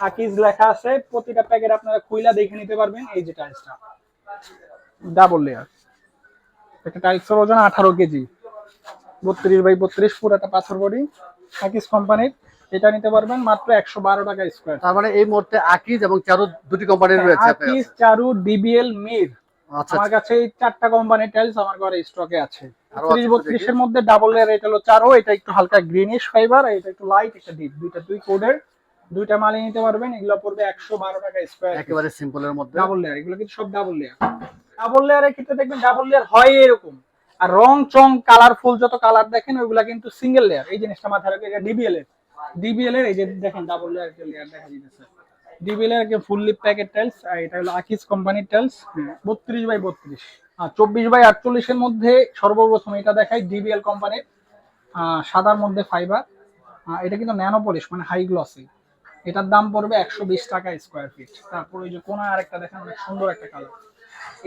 আকিজ লেখা আছে, প্রতিটা প্যাকেট আপনারা খুইলা দেখে নিতে পারবেন। এই যে টাইলসটা ডাবল লেয়ার, একটা টাইলসের ওজন 18 কেজি, 32 বাই 32, পুরাটা পাথর বডি, আকিজ কোম্পানির। এটা নিতে পারবেন মাত্র 112 টাকা স্কোয়ার। তার মানে এই মুহূর্তে আকিজ এবং চারু দুটি কোম্পানির রয়েছে আপনার আকিজ, কাছে। চারু, ডিবিএল, মির, আচ্ছা আমার আচ্ছা, কাছে এই 4টা কোম্পানির টাইলস আমার ঘরে স্টকে আছে। আরো 30 আছে একটু দেখি। 32 এর মধ্যে ডাবল লেয়ার, এটা হলো চারু, এটা একটু হালকা গ্রিনিশ ফাইবার, এটা একটু লাইট, এটা ডিপ, দুইটা দুই কোডের, দুইটা মালই নিতে পারবেন। এগুলো পড়বে 112 টাকা স্কোয়ার। একেবারে সিম্পলের মধ্যে ডাবল লেয়ার, এগুলো কিন্তু সব ডাবল লেয়ার। ডাবল লেয়ারের ক্ষেত্রে দেখবেন ডাবল লেয়ার হয় এরকম, আর রং চং কালারফুল যত কালার দেখেন ওইগুলা কিন্তু সিঙ্গেল লেয়ার। এই জিনিসটা মাথায় রাখবেন, এটা ডিবিএল এর, ডিবিএল এর এই যে দেখেন ডাবল লেয়ার লেয়ার দেখা যাচ্ছে। ডিবিএল এর একদম ফুল লিপ প্যাকেট টাইলস, আর এটা হলো আকিজ কোম্পানির টাইলস, 32 বাই 32। আর 24 বাই 48 এর মধ্যে সর্বপ্রথম এটা দেখাই ডিবিএল কোম্পানির, সাদার মধ্যে ফাইবার। এটা কিন্তু ন্যানো পলিশ, মানে হাই গ্লসি। এটার দাম পড়বে 120 টাকা স্কোয়ার ফিট। তারপর ওই যে কোনা আরেকটা দেখেন, অনেক সুন্দর একটা কালার,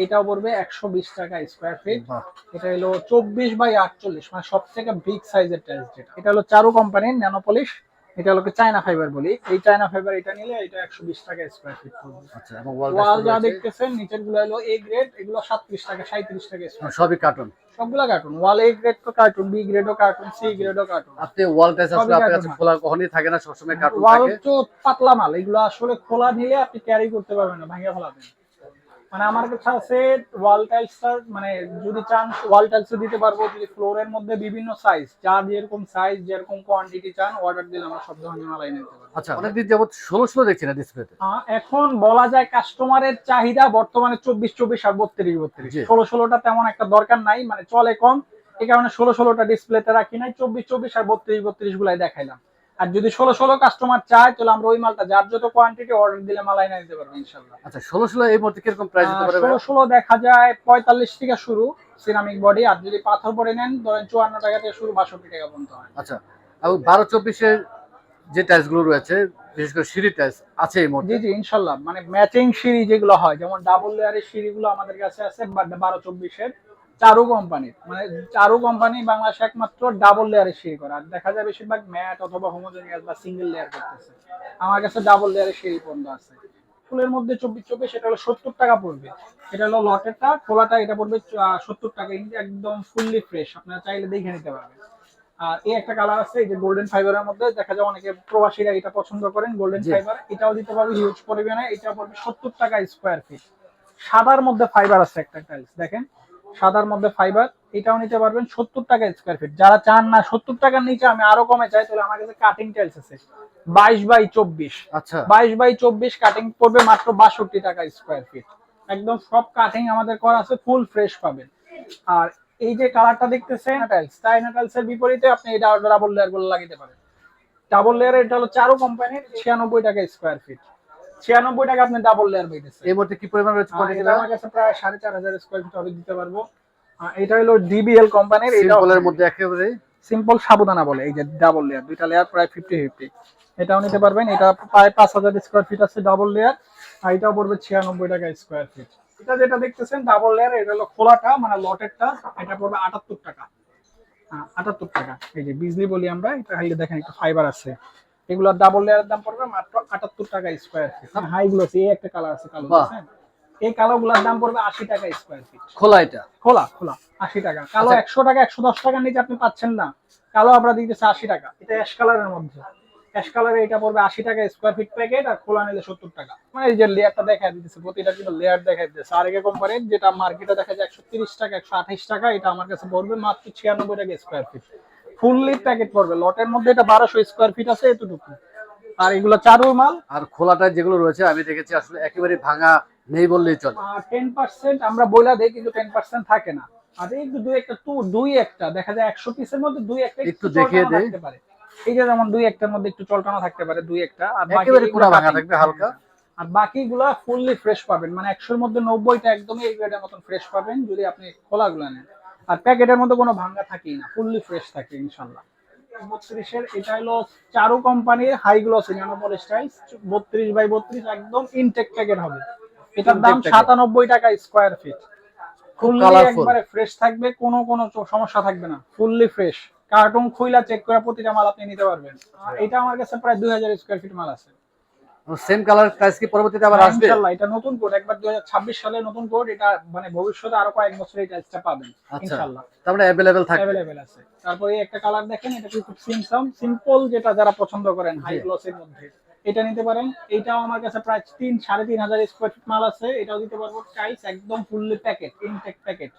এটাও পড়বে 120 টাকা স্কোয়ার ফিট। বাহ, এটা হলো 24 বাই 48, মানে সব থেকে বিগ সাইজের টাইলস যেটা। এটা হলো চারু কোম্পানির ন্যানো পলিশ, এটা হলো চায়না ফাইবার বলি। এই চায়না ফাইবার এটা নিলে এটা 120 টাকা স্কোয়ার ফিট পড়বে। আচ্ছা, এবং ওয়াল ওয়াল টাইলস যা রয়েছে দেখতেছেন নিচের গুলো হলো এ গ্রেড, এগুলো 37 টাকা 37 টাকা স্কোয়ার। সবই কার্টুন। সবগুলা কার্টুন, ওয়াল এ গ্রেড তো কার্টুন, বি গ্রেডও কার্টুন, সি গ্রেডও কার্টুন। আপনি ওয়াল টাইলস আসলে সবই আপনার কার্টুন কাছে হয়। খোলা কখনোই থাকে না, সবসময় কার্টুন ওয়াল থাকে। তো পাতলা মাল, এগুলো আসলে খোলা নিলে আপনি ক্যারি করতে পারবেন না, ভাঙিয়ে ফেলাবেন। মানে আমার কাছে আছে ওয়াল টাইলসটা, মানে যদি চান ওয়াল টাইলসও দিতে পারবো, যদি ফ্লোরের মধ্যে বিভিন্ন সাইজ, যার যেরকম সাইজ যেরকম কোয়ান্টিটি চান অর্ডার দিলে আমরা সব ধরনের মালাই নিতে পারবো। আচ্ছা, অনেকদিন যাবত 16 দেখছি না ডিসপ্লেতে। এখন বলা যায় কাস্টমারের চাহিদা বর্তমানে 24 24 আর 32 32। জি। 16 16টা তেমন একটা দরকার নাই, মানে চলে কম, এই কারণে 16 16টা ডিসপ্লেতে রাখি নাই, 24 24 আর 32 32 গুলাই দেখাইলাম। আর যদি 16 16 কাস্টমার চায় তাহলে আমরা ওই মালটা যার যত কোয়ান্টিটি অর্ডার দিলে মালাই না দিতে পারবো ইনশাল্লাহ। আচ্ছা, 16 এই মুহূর্তে কিরকম প্রাইস দিতে পারে ভাইয়া? 16 16 দেখা যায় 45 থেকে শুরু সিরামিক বডি, আর যদি পাথর বডি নেন ধরেন 54 টাকা থেকে শুরু, 62 টাকা পর্যন্ত হয়। আচ্ছা, এবং 12 24 যে টাইলস গুলো রয়েছে, বিশেষ করে সিঁড়ি টাইলস আছে এই জি মুহূর্তে। জি ইনশাল্লাহ, মানে ম্যাচিং সিঁড়ি যেগুলো হয়, যেমন ডাবল লেয়ারের সিঁড়িগুলো আমাদের কাছে আছে 12 24-এর চারু কোম্পানির, মানে চারু কোম্পানি বাংলাদেশে একমাত্র ডাবল লেয়ারের সিঁড়ি করা। আর দেখা যায় বেশিরভাগ ম্যাট অথবা হোমোজেনিয়াস বা সিঙ্গেল লেয়ার করতেছে, আমার কাছে ডাবল লেয়ারের সিঁড়ি পর্যন্ত আছে। ফুলের মধ্যে 24 24, সেটা হলো 70 টাকা পড়বে। এটা হলো লটেরটা, খোলাটা এটা পড়বে 70 টাকা, একদম ফুললি ফ্রেশ, আপনারা চাইলে দেখে নিতে পারবেন। আর এই একটা কালার আছে, এই যে গোল্ডেন ফাইবারের মধ্যে, দেখা যায় অনেকে প্রবাসীরা এটা পছন্দ করেন গোল্ডেন জি। ফাইবার, এটাও দিতে পারবে, হিউজ পরিমাণে। এটা পড়বে 70 টাকা স্কোয়ার ফিট। সাদার মধ্যে ফাইবার আছে একটা টাইলস দেখেন, সাদার মধ্যে ফাইবার, এটাও নিতে পারবেন 70 টাকা স্কোয়ার ফিট। যারা চান না 70 টাকার নিচে আমি আরো কমে চাই, তাহলে আমার কাছে কাটিং টাইলস আছে 22 বাই 24। আচ্ছা, 22 বাই 24 কাটিং পড়বে মাত্র 62 টাকা স্কোয়ার ফিট। একদম সব কাটিং আমাদের করা আছে, ফুল ফ্রেশ পাবেন। আর এই যে কালারটা দেখতেছেন টাইলস, চাইনা টাইলসের বিপরীতে আপনি এটা ডাবল লেয়ার গুলো লাগিয়ে পারেন। ডাবল লেয়ার এটা হলো চারু কোম্পানির, 96 টাকা স্কোয়ার ফিট। 96 টাকা আপনি ডাবল লেয়ার পেয়েছেন। এই মুহূর্তে কি পরিমাণ রয়েছে কোয়ান্টিটি? এটা আমার কাছে প্রায় 4500 স্কোয়ার ফিট হবে, দিতে পারবো। এটা হলো ডিবিএল কোম্পানির, এটা সিম্পলের মধ্যে একেবারে সিম্পল সাবুদানা বলে, এই যে ডাবল লেয়ার, দুইটা লেয়ার প্রায় 50-50, এটাও নিতে পারবেন। এটা প্রায় 5000 স্কোয়ার ফিট আছে ডাবল লেয়ার, আর এটাও পড়বে 96 টাকা স্কোয়ার ফিট। এটা যেটা দেখতেছেন ডাবল লেয়ার, এটা হলো খোলাটা মানে লটেরটা, এটা পড়বে 78 টাকা। 78 টাকা। এই যে বিজলি বলি আমরা, এটা খালি দেখেন একটু ফাইবার আছে, এগুলোর ডাবল লেয়ারের দাম পড়বে মাত্র 78 টাকা স্কোয়ার ফিট। হাই গ্লোসি এই একটা কালার আছে কালো, বাহ, দেখছেন? এই কালো গুলার দাম পড়বে 80 টাকা স্কোয়ার ফিট। খোলা এটা। খোলা খোলা 80 টাকা। কালো আচ্ছা। 100 টাকা 110 টাকার নিচে আপনি পাচ্ছেন না, কালো আমরা দিতেছি 80 টাকা। এটা অ্যাশ কালারের মধ্যে, অ্যাশ কালারে এটা পড়বে 80 টাকা স্কোয়ার ফিট প্যাকেট, আর খোলা নিলে 70 টাকা। মানে এই যে লেয়ারটা দেখা দিতেছে, প্রতিটা কিন্তু লেয়ার দেখা দিতেছে। আর একে কোম্পানির যেটা মার্কেটে দেখা যায় 130 টাকা 128 টাকা, এটা আমার কাছে পড়বে মাত্র 96 টাকা স্কোয়ার ফিট। ফুললি প্যাকেট পড়বে, লটের মধ্যে এটা 1200 স্কোয়ার ফিট আছে এতটুকু। আর এগুলো চারুর মাল। আর খোলাটা যেগুলো রয়েছে আমি দেখেছি আসলে একেবারে ভাঙা নেই বললেই চলে। 10% আমরা বইলা দেই, কিন্তু 10% থাকে না। আর এই দুই একটা দুই একটা দেখা যায় 100 পিসের মধ্যে দুই একটা একটু দেখিয়ে দেই। থাকতে পারে। এই যে যেমন দুই একটার মধ্যে একটু চলটানো থাকতে পারে, দুই একটা। আর একেবারে বাকি পুরা ভাঙা থাকবে হালকা। আর বাকিগুলা ফুললি ফ্রেশ পাবেন, মানে 100 এর মধ্যে 90টা একদমই এই গ্রেডের মতন ফ্রেশ পাবেন যদি আপনি খোলাগুলো নেন। আর প্যাকেটের মধ্যে কোনো ভাঙা থাকেই না, ফুললি ফ্রেশ থাকে ইনশাআল্লাহ। 32-এর এটা হলো চারু কোম্পানির হাই গ্লসি ন্যানোপল স্টাইলস, 32 বাই 32, একদম ইনটেক প্যাকেট হবে। এটার দাম 97 টাকা স্কোয়ার ফিট। খুব ফুললি কালারফুল। একবারে ফ্রেশ থাকবে, কোনো সমস্যা থাকবে না, ফুললি ফ্রেশ। কার্টুন খুইলা চেক করে প্রতিটা মাল আপনি নিতে পারবেন। আর এটা আমার কাছে প্রায় 2000 স্কোয়ার ফিট মাল আছে। সেম কালার টাইলস কি পরবর্তীতে আবার আসবে? ইনশাআল্লাহ এটা নতুন কোড, একবার 2026 সালে নতুন কোড, এটা মানে ভবিষ্যতে আরো কয়েক বছর এই টাইলসটা পাবেন আচ্ছা, ইনশাআল্লাহ। তার মানে অ্যাভেলেবেল থাকবে। অ্যাভেলেবেল আছে। তারপরে একটা কালার দেখেন, এটা খুব সিম্পল, যেটা যারা পছন্দ করেন হাই জি। গ্লসের মধ্যে এটা নিতে পারেন। এটাও আমার কাছে প্রায় 3-3.5 স্কয়ার ফিট মাল আছে, এটাও দিতে পারবো। টাইলস একদম fully packet, intact packet,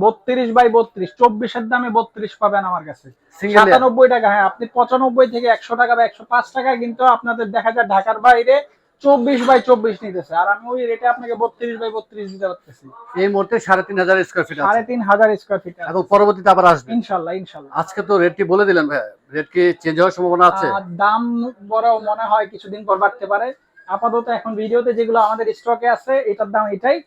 32x32, 24 এর দামে 32 পাবেন আমার কাছে সিঙ্গেল 97 টাকা। হ্যাঁ, আপনি 95 থেকে 100 টাকা বা 105 টাকা কিন্তু আপনাদের দেখা যায় ঢাকার বাইরে 24x24 নিতেছে, আর আমি ওই রেটে আপনাকে 32x32 দিতে পারতেছি। এই মুহূর্তে 3,500 স্কয়ার ফিট আছে 3,500 স্কয়ার ফিট এবং পরবর্তীতে আবার আসবে ইনশাআল্লাহ ইনশাআল্লাহ। আজকে তো রেটটি বলে দিলেন ভাই, রেট কি চেঞ্জ হওয়ার সম্ভাবনা আছে? দাম বড় মনে হয় কিছুদিন পর বাড়তে পারে। আপাতত এখন ভিডিওতে যেগুলো আমাদের স্টকে আছে এটার দাম এটাই,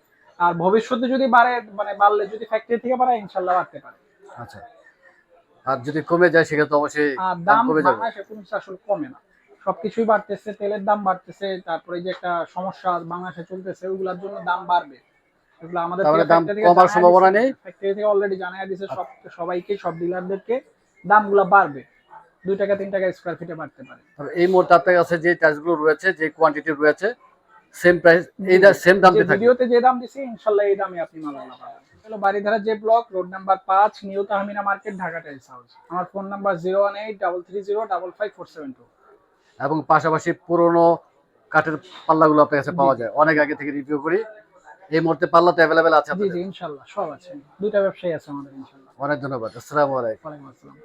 আর ভবিষ্যতে যদি বাড়ে, মানে বাড়লে যদি ফ্যাক্টরি থেকে বাড়ে ইনশাআল্লাহ বাড়তে পারে। আচ্ছা, আর যদি কমে যায় সেক্ষেত্রে অবশ্যই আর দাম দাম কমে যাবে। বাংলাদেশে কোনো কিছু আসলে কমে না, সবকিছুই বাড়তেছে, তেলের দাম বাড়তেছে, তারপরে যে একটা সমস্যা বাংলাদেশে চলতেছে ওগুলোর জন্য দাম বাড়বে। এগুলো আমাদের তাহলে থেকে দাম ফ্যাক্টরি থেকে কমার জানায় সম্ভাবনা দিছে, নেই। ফ্যাক্টরি থেকে অলরেডি জানায় দিছে সবাইকে, সব ডিলারদেরকে দামগুলো বাড়বে, 2 টাকা 3 টাকা স্কয়ার ফিটে বাড়তে পারে। তবে এই মুহূর্তে আপনার কাছে যে টাইলসগুলো রয়েছে, যে কোয়ান্টিটি রয়েছে, সেম প্রাইস, এই সেম দামতে যে থাকবে। ভিডিওতে যে দাম দিছি ইনশাআল্লাহ এই দামে আপনি মালামাল পাবেন। হলো বাড়িধারা যে block, road number 5, new Tahmina market, Dhaka tiles house. আমার ফোন নাম্বার 01833055472। এবং পাশাপাশি পুরনো কাঠের পাল্লাগুলো আপনার কাছে পাওয়া যায়, অনেক আগে থেকে রিভিউ করি। এই মুহূর্তে পাল্লা তো অ্যাভেলেবেল আছে জি আপনাদের? জি ইনশাআল্লাহ সব আছে, দুইটা ব্যবসায়ী আছে আমাদের ইনশাআল্লাহ। অনেক ধন্যবাদ, আসসালামু আলাইকুম। ওয়ালাইকুম আসসালাম।